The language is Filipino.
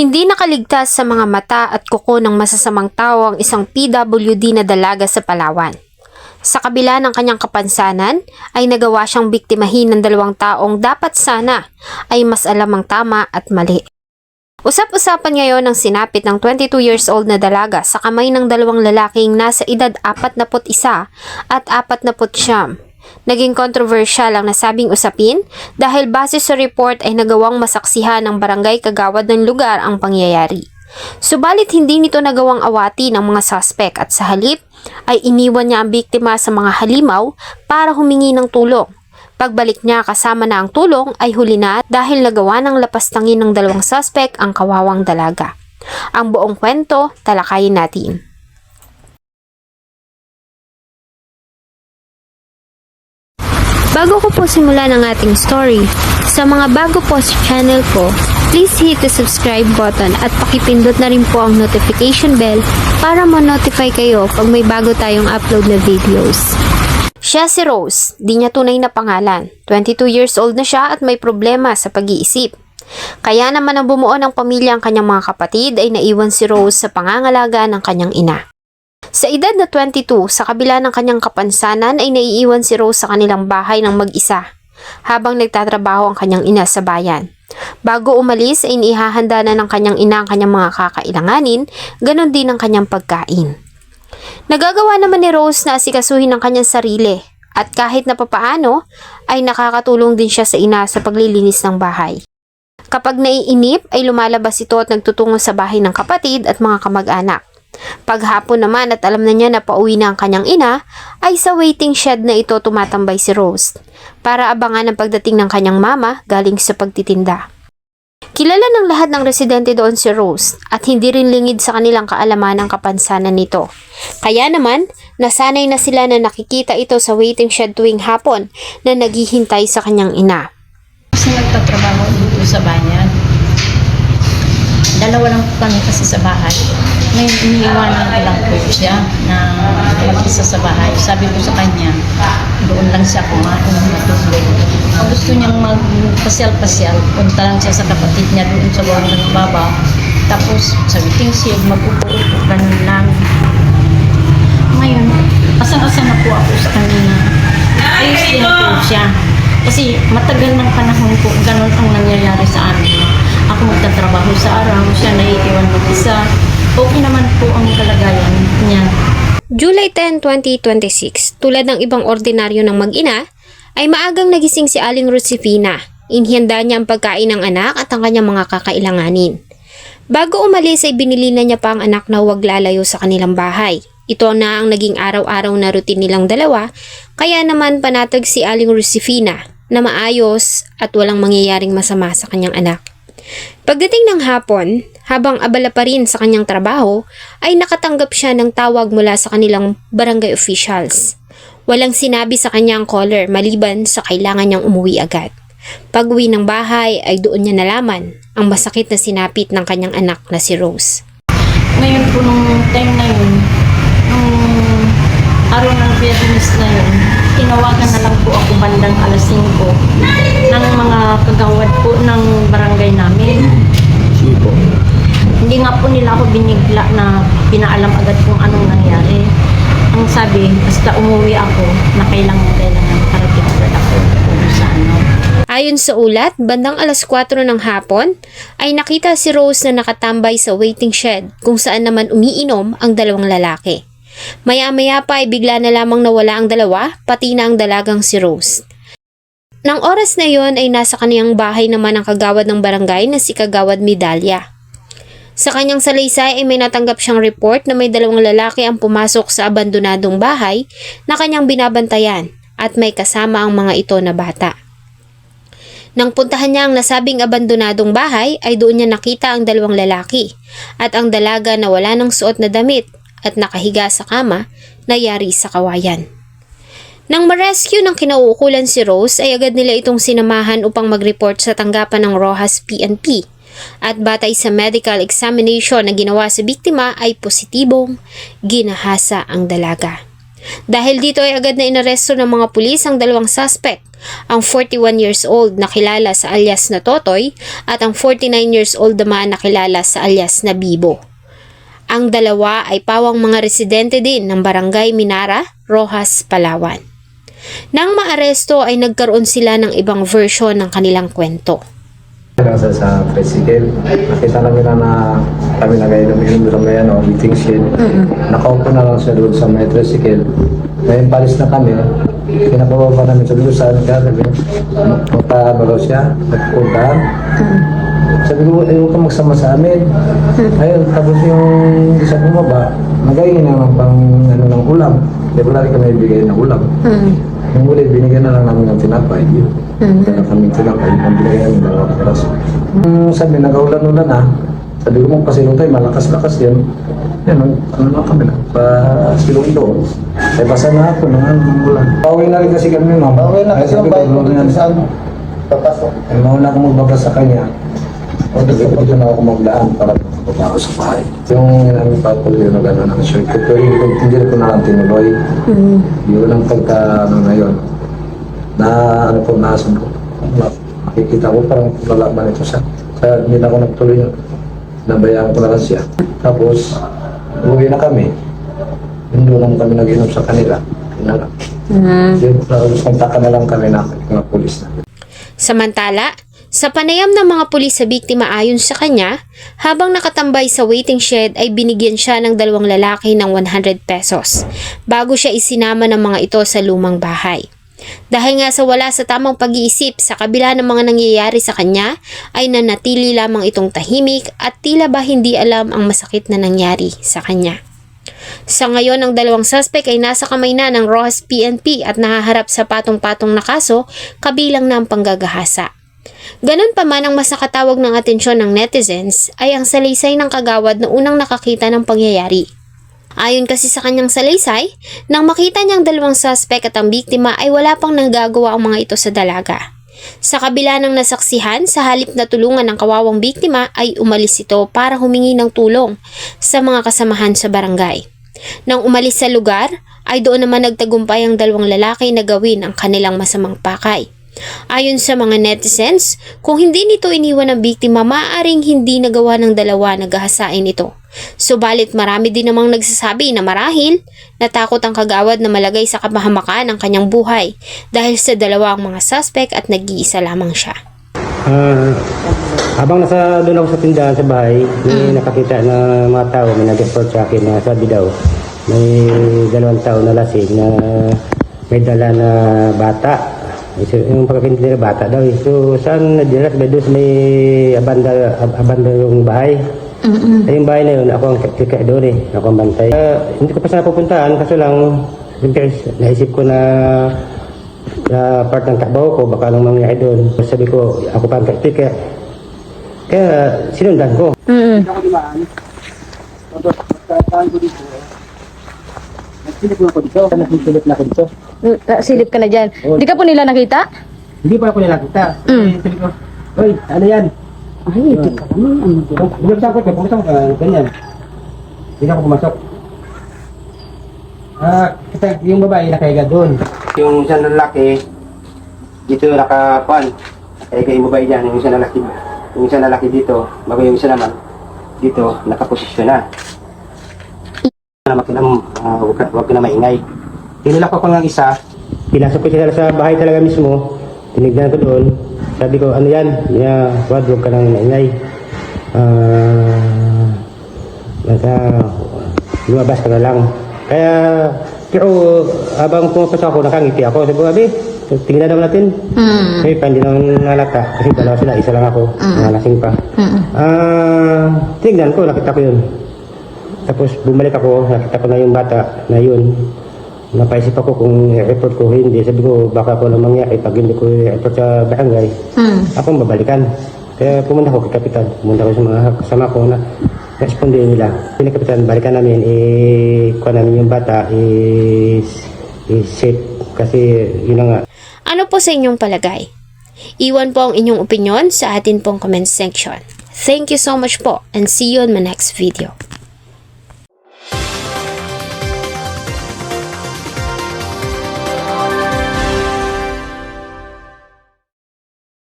Hindi nakaligtas sa mga mata at kuko ng masasamang tao ang isang PWD na dalaga sa Palawan. Sa kabila ng kanyang kapansanan, ay nagawa siyang biktimahin ng 2 taong dapat sana ay mas alam ang tama at mali. Usap-usapan ngayon ang sinapit ng 22 years old na dalaga sa kamay ng 2 lalaking nasa edad 41 at 49. Naging kontrobersyal ang nasabing usapin dahil base sa report ay nagawang masaksihan ng barangay kagawad ng lugar ang pangyayari. Subalit hindi nito nagawang awati ng mga suspek at sa halip ay iniwan niya ang biktima sa mga halimaw para humingi ng tulong. Pagbalik niya kasama na ang tulong ay huli na dahil nagawa ng lapastangin ng 2 suspek ang kawawang dalaga. Ang buong kwento talakayin natin. Bago ko po simulan ang ating story, sa mga bago po sa channel ko, please hit the subscribe button at pakipindot na rin po ang notification bell para ma-notify kayo pag may bago tayong upload na videos. Siya si Rose, di niya tunay na pangalan. 22 years old na siya at may problema sa pag-iisip. Kaya naman ang bumuo ng pamilya ang kanyang mga kapatid ay naiwan si Rose sa pangangalaga ng kanyang ina. Sa edad na 22, sa kabila ng kanyang kapansanan ay naiiwan si Rose sa kanilang bahay ng mag-isa habang nagtatrabaho ang kanyang ina sa bayan. Bago umalis ay inihahanda na ng kanyang ina ang kanyang mga kakailanganin, ganon din ang kanyang pagkain. Nagagawa naman ni Rose na asikasuhin ang kanyang sarili at kahit na papaano ay nakakatulong din siya sa ina sa paglilinis ng bahay. Kapag naiinip ay lumalabas ito at nagtutungo sa bahay ng kapatid at mga kamag-anak. Paghapon naman at alam na niya na pauwi na ang kanyang ina, ay sa waiting shed na ito tumatambay si Rose para abangan ang pagdating ng kanyang mama galing sa pagtitinda. Kilala ng lahat ng residente doon si Rose at hindi rin lingid sa kanilang kaalaman ang kapansanan nito. Kaya naman, nasanay na sila na nakikita ito sa waiting shed tuwing hapon na naghihintay sa kanyang ina. Kasi nagtatrabaho dito sa bayan. 2 lang kami kasi sa bahay. Ngayon, iniiwanan ko lang po siya na mag-isa sa bahay. Sabi ko sa kanya, doon lang siya kumain ng matulog. Gusto niyang magpasyal-pasyal. Punta lang siya sa kapatid niya doon sa bawang ng baba. Tapos, sa waiting shed, mag-upo-upo, ganun lang. Ngayon, asang-asa na po ako sa kanina. Ayos din po siya. Kasi matagal ng panahon po, ganun ang nangyayari sa amin. Ako magtatrabaho sa araw, siya naiiwan mag-isa. Okay naman po ang kalagayan niya. July 10, 2026, tulad ng ibang ordinaryo ng mag-ina, ay maagang nagising si Aling Rosefina. Inihanda niya ang pagkain ng anak at ang kanyang mga kakailanganin. Bago umalis ay binili na niya pa ang anak na huwag lalayo sa kanilang bahay. Ito na ang naging araw-araw na routine nilang dalawa, kaya naman panatag si Aling Rosefina na maayos at walang mangyayaring masama sa kanyang anak. Pagdating ng hapon, habang abala pa rin sa kanyang trabaho, ay nakatanggap siya ng tawag mula sa kanilang barangay officials. Walang sinabi sa kanya ang caller maliban sa kailangan niyang umuwi agad. Pag-uwi ng bahay ay doon niya nalaman ang masakit na sinapit ng kanyang anak na si Rose. Ngayon po nung time na yun, nung araw ng Biyernes na yun, tinawagan na lang po ako bandang alas 5 ng mga kagawad po ng barangay namin. Hindi nga po nila ako binigla na pinaalam agad kung anong nangyari. Ang sabi, basta umuwi ako, na kailangan makarating agad ako sa ano. Ayon sa ulat, bandang alas 4 ng hapon, ay nakita si Rose na nakatambay sa waiting shed kung saan naman umiinom ang 2 lalaki. Maya-maya pa ay bigla na lamang nawala ang 2, pati na ang dalagang si Rose. Nang oras na yon ay nasa kaniyang bahay naman ang kagawad ng barangay na si Kagawad Medalya. Sa kanyang salaysay ay may natanggap siyang report na may 2 lalaki ang pumasok sa abandonadong bahay na kanyang binabantayan at may kasama ang mga ito na bata. Nang puntahan niya ang nasabing abandonadong bahay ay doon niya nakita ang 2 lalaki at ang dalaga na wala ng suot na damit at nakahiga sa kama na yari sa kawayan. Nang ma-rescue ng kinauukulan si Rose ay agad nila itong sinamahan upang mag-report sa tanggapan ng Rojas PNP at batay sa medical examination na ginawa sa biktima ay positibong ginahasa ang dalaga. Dahil dito ay agad na inaresto ng mga pulis ang dalawang suspect, ang 41 years old na kilala sa alias na Totoy at ang 49 years old naman na kilala sa alias na Bibo. Ang dalawa ay pawang mga residente din ng Barangay Minara, Rojas, Palawan. Nang maaresto ay nagkaroon sila ng ibang version ng kanilang kwento. Sa tricycle, nakita namin na kami nag-inom doon may meeting shed. Nakaupo na lang siya doon sa may tricycle. Ngayon palis na kami, pinapababa namin sa lusan, kaya sabi, punta ba daw siya, nagpuntahan. Sabi ko, huwag ka magsama sa amin. Ayun, tapos yung isa bumaba, nag-aingin na ng pang ng ulam. Kaya wala rin kami ibigay ng ulam. Yung uli, binigyan na lang namin ng tinapay. Kaya kami tinapay, ang binigyan namin ng peras. Sabi, nag-aulan-ulan na. Sabi ko mong pasilong tayo, malakas-lakas yan. Yan, ano na kami na, pasilong doon. Ay basa na ako ng ulan. Pauwi na rin kasi kami, ma'am. Pauwi na kasi yung bago saan papasok. Ay mauna ako magbaba sa kanya. O dito na ako magdaan para pagpapako sa bahay. Yung namin patuloy na gano'n ang shirt ko. Pero hindi ko na lang tinuloy. Yun ang pagka na yun. Na ano po, nasan ko. Makikita ko parang lalaban ito siya. Kaya hindi na ako nagtuloy yun. Nabayaan ko na lang siya. Tapos, uwi na kami. Hindi lang kami nag-inom sa kanila. Yun na lang. Kontak na lang kami na mga pulis na. Samantala, sa panayam ng mga pulis sa biktima ayon sa kanya, habang nakatambay sa waiting shed ay binigyan siya ng dalawang lalaki ng 100 pesos bago siya isinama ng mga ito sa lumang bahay. Dahil nga sa wala sa tamang pag-iisip sa kabila ng mga nangyayari sa kanya, ay nanatili lamang itong tahimik at tila ba hindi alam ang masakit na nangyari sa kanya. Sa ngayon, ang dalawang suspect ay nasa kamay na ng Rojas PNP at nahaharap sa patong-patong na kaso kabilang na ang panggagahasa. Ganun pa man, ang mas nakatawag ng atensyon ng netizens ay ang salaysay ng kagawad na unang nakakita ng pangyayari. Ayon kasi sa kanyang salaysay, nang makita niyang dalawang suspect at ang biktima ay wala pang nanggagawa ang mga ito sa dalaga. Sa kabila ng nasaksihan, sa halip na tulungan ng kawawang biktima ay umalis ito para humingi ng tulong sa mga kasamahan sa barangay. Nang umalis sa lugar, ay doon naman nagtagumpay ang dalawang lalaki na gawin ang kanilang masamang pakay. Ayon sa mga netizens, kung hindi nito iniwan ng biktima, maaaring hindi nagawa ng dalawa na gahasain ito. Subalit marami din namang nagsasabi na marahil natakot ang kagawad na malagay sa kapahamakan ang kanyang buhay dahil sa dalawa ang mga suspect at nag-iisa lamang siya. Habang doon ako sa tindahan sa bahay, may nakakita na mga tao, may nag-report sa akin na sabi daw, may 2 tao na lasing na may dala na bata. Yung pagkakintindi na bata daw. So saan nadiras ba doon may abanda yung bahay? Ay, yung bahay na yun, ako ang kaya doon eh. Ako ang bantay. Hindi ko pa sana pupuntahan kasi lang, naisip ko na part ng trabaho ko, baka nang mangyari doon. Sabi ko, ako pa ang kaya. Kaya sinundan ko. Nagsilip na ako dito. Nagsilip na ako dito. Silip ka na dyan. Hindi ka po nila nakita? Hindi pa ako nilakita. Sabi ko, "Hoy, ano yan?" Ay, hindi ka naman. Pumasok ka, pumasok ka, ganyan. Hindi ako pumasok. Kasi yung babae nakahiga doon. Yung isang lalaki, dito nakakuan. Nakahiga yung babae dyan, yung isang lalaki dito, bago yung isa naman, dito, nakaposisyon na. Huwag ka na maingay. Tinulak ko ng isa, pinasok ko sila sa bahay talaga mismo, tinignan ko doon, sabi ko, ano yan? Huwag ka nang maingay. Lumabas ka na lang. Kaya, pero habang pumapasok ako, nakangiti ako. Sabi ko, abi, tingnan naman natin. Kasi pa, hindi naman nalata. Kasi dalawa sila, isa lang ako. Nalasing pa. Tingnan ko, nakita ko yun. Tapos bumalik ako, nakita ko na yung bata na yun. Napaisip ako kung i-report ko hindi. Sabi ko, baka ako lang mangyari pag hindi ko i-report sa barangay. Akong babalikan. Kaya pumunta ko kay Kapitan. Pumunta ko sa mga kasama ko na responde nila. Hindi Kapitan, balikan namin. Kuha namin yung bata. I-safe. Kasi yun na nga. Ano po sa inyong palagay? Iwan po ang inyong opinion sa atin pong comment section. Thank you so much po and see you on my next video.